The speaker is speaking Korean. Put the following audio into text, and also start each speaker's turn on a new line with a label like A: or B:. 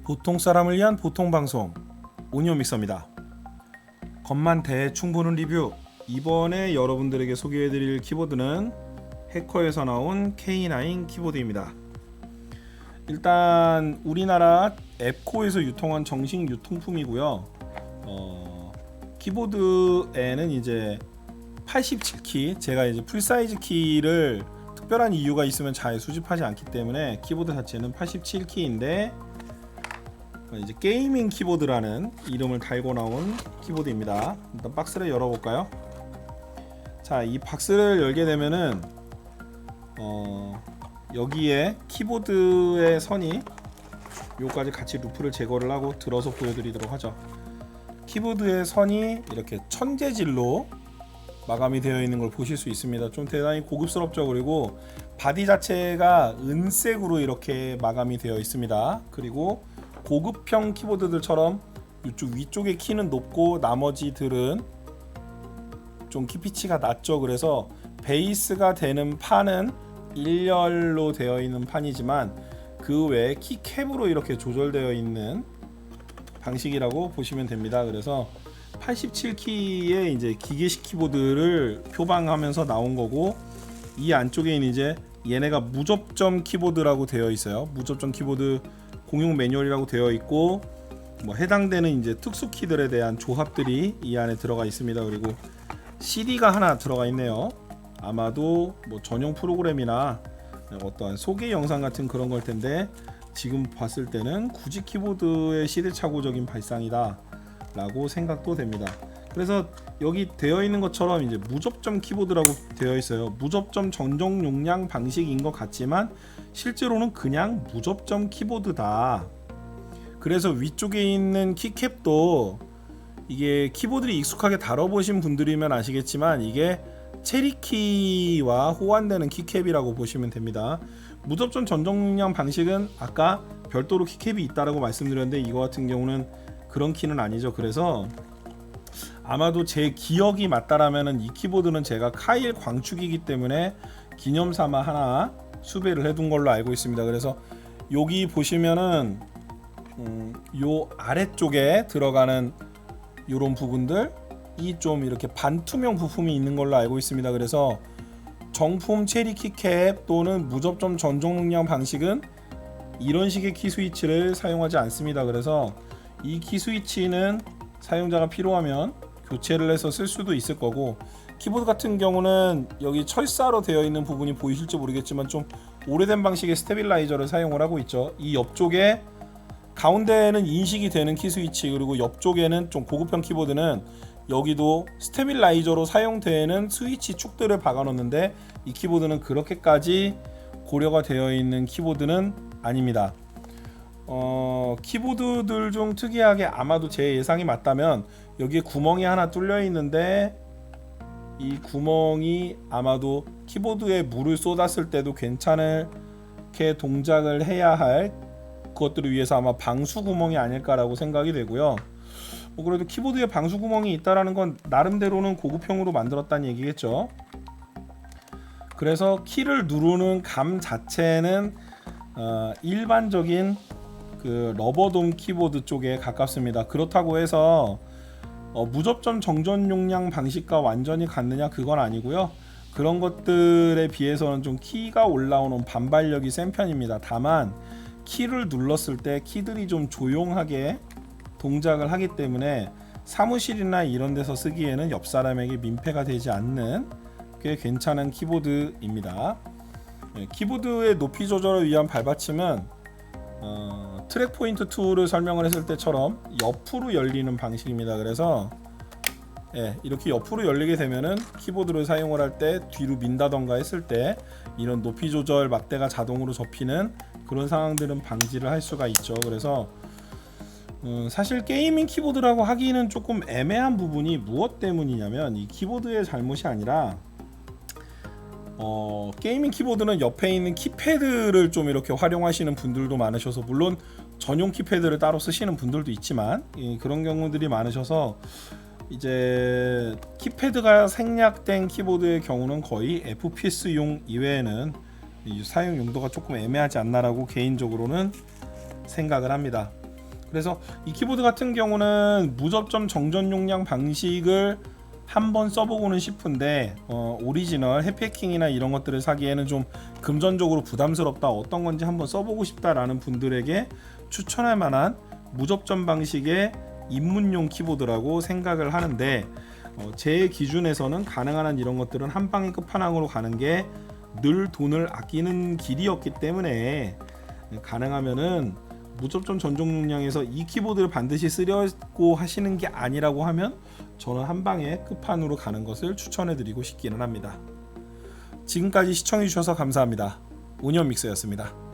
A: 보통 사람을 위한 보통 방송 오니오 믹서입니다. 겉만 대충 보는 리뷰. 이번에 여러분들에게 소개해드릴 키보드는 해커에서 나온 K9 키보드입니다. 일단 우리나라 앱코에서 유통한 정식 유통품이고요. 키보드에는 이제 87키, 제가 이제 풀사이즈 키를 특별한 이유가 있으면 잘 수집하지 않기 때문에 키보드 자체는 87키인데 이제 게이밍 키보드라는 이름을 달고 나온 키보드입니다. 일단 박스를 열어볼까요? 자, 이 박스를 열게 되면은 여기에 키보드의 선이 요까지 같이 루프를 제거를 하고 들어서 보여드리도록 하죠. 키보드의 선이 이렇게 천재질로 마감이 되어 있는 걸 보실 수 있습니다. 좀 대단히 고급스럽죠. 그리고 바디 자체가 은색으로 이렇게 마감이 되어 있습니다. 그리고 고급형 키보드들처럼 이쪽 위쪽에 키는 높고 나머지들은 좀 키피치가 낮죠. 그래서 베이스가 되는 판은 일렬로 되어 있는 판이지만 그 외에 키캡으로 이렇게 조절되어 있는 방식이라고 보시면 됩니다. 그래서 87키의 이제 기계식 키보드를 표방하면서 나온 거고, 이 안쪽에는 이제 얘네가 무접점 키보드라고 되어 있어요. 무접점 키보드 공용 매뉴얼이라고 되어 있고, 뭐 해당되는 이제 특수 키들에 대한 조합들이 이 안에 들어가 있습니다. 그리고 CD가 하나 들어가 있네요. 아마도 뭐 전용 프로그램이나 어떠한 소개 영상 같은 그런 걸 텐데, 지금 봤을 때는 굳이 키보드의 시대착오적인 발상이다 라고 생각도 됩니다. 그래서 여기 되어 있는 것처럼 이제 무접점 키보드라고 되어 있어요. 무접점 전용 용량 방식인 것 같지만 실제로는 그냥 무접점 키보드다. 그래서 위쪽에 있는 키캡도 이게 키보드를 익숙하게 다뤄보신 분들이면 아시겠지만 이게 체리키와 호환되는 키캡이라고 보시면 됩니다. 무접점 전용 용량 방식은 아까 별도로 키캡이 있다라고 말씀드렸는데 이거 같은 경우는 그런 키는 아니죠. 그래서 아마도 제 기억이 맞다라면은 이 키보드는 제가 카일 광축이기 때문에 기념 삼아 하나 수배를 해둔 걸로 알고 있습니다. 그래서 여기 보시면은 요 아래쪽에 들어가는 요런 부분들 이 좀 이렇게 반투명 부품이 있는 걸로 알고 있습니다. 그래서 정품 체리 키캡 또는 무접점 전용 용량 방식은 이런 식의 키 스위치를 사용하지 않습니다. 그래서 이 키 스위치는 사용자가 필요하면 교체를 해서 쓸 수도 있을 거고, 키보드 같은 경우는 여기 철사로 되어 있는 부분이 보이실지 모르겠지만 좀 오래된 방식의 스테빌라이저를 사용을 하고 있죠. 이 옆쪽에 가운데는 인식이 되는 키 스위치, 그리고 옆쪽에는 좀 고급형 키보드는 여기도 스테빌라이저로 사용되는 스위치 축들을 박아 놓는데 이 키보드는 그렇게까지 고려가 되어 있는 키보드는 아닙니다. 키보드들 중 특이하게 아마도 제 예상이 맞다면 여기에 구멍이 하나 뚫려 있는데 이 구멍이 아마도 키보드에 물을 쏟았을 때도 괜찮게 동작을 해야 할 그것들을 위해서 아마 방수 구멍이 아닐까라고 생각이 되고요. 그래도 키보드에 방수 구멍이 있다라는 건 나름대로는 고급형으로 만들었다는 얘기겠죠. 그래서 키를 누르는 감 자체는 일반적인 그 러버돔 키보드 쪽에 가깝습니다. 그렇다고 해서 무접점 정전 용량 방식과 완전히 같느냐 그건 아니고요. 그런 것들에 비해서는 좀 키가 올라오는 반발력이 센 편입니다. 다만 키를 눌렀을 때 키들이 좀 조용하게 동작을 하기 때문에 사무실이나 이런 데서 쓰기에는 옆 사람에게 민폐가 되지 않는 꽤 괜찮은 키보드입니다. 키보드의 높이 조절을 위한 발받침은 트랙 포인트 툴을 설명을 했을 때처럼 옆으로 열리는 방식입니다. 그래서 이렇게 옆으로 열리게 되면은 키보드를 사용을 할 때 뒤로 민다던가 했을 때 이런 높이 조절 막대가 자동으로 접히는 그런 상황들은 방지를 할 수가 있죠. 그래서 사실 게이밍 키보드라고 하기는 조금 애매한 부분이 무엇 때문이냐면 이 키보드의 잘못이 아니라 게이밍 키보드는 옆에 있는 키패드를 좀 이렇게 활용하시는 분들도 많으셔서, 물론 전용 키패드를 따로 쓰시는 분들도 있지만 그런 경우들이 많으셔서 이제 키패드가 생략된 키보드의 경우는 거의 FPS용 이외에는 사용 용도가 조금 애매하지 않나라고 개인적으로는 생각을 합니다. 그래서 이 키보드 같은 경우는 무접점 정전 용량 방식을 한번 써보고는 싶은데 오리지널 해피해킹이나 이런 것들을 사기에는 좀 금전적으로 부담스럽다, 어떤 건지 한번 써보고 싶다라는 분들에게 추천할 만한 무접점 방식의 입문용 키보드라고 생각을 하는데, 제 기준에서는 가능한 한 이런 것들은 한 방에 끝판왕으로 가는 게 늘 돈을 아끼는 길이었기 때문에, 가능하면은 무접점 전용 용량에서 이 키보드를 반드시 쓰려고 하시는 게 아니라고 하면 저는 한 방에 끝판으로 가는 것을 추천해 드리고 싶기는 합니다. 지금까지 시청해 주셔서 감사합니다. 오니언 믹서였습니다.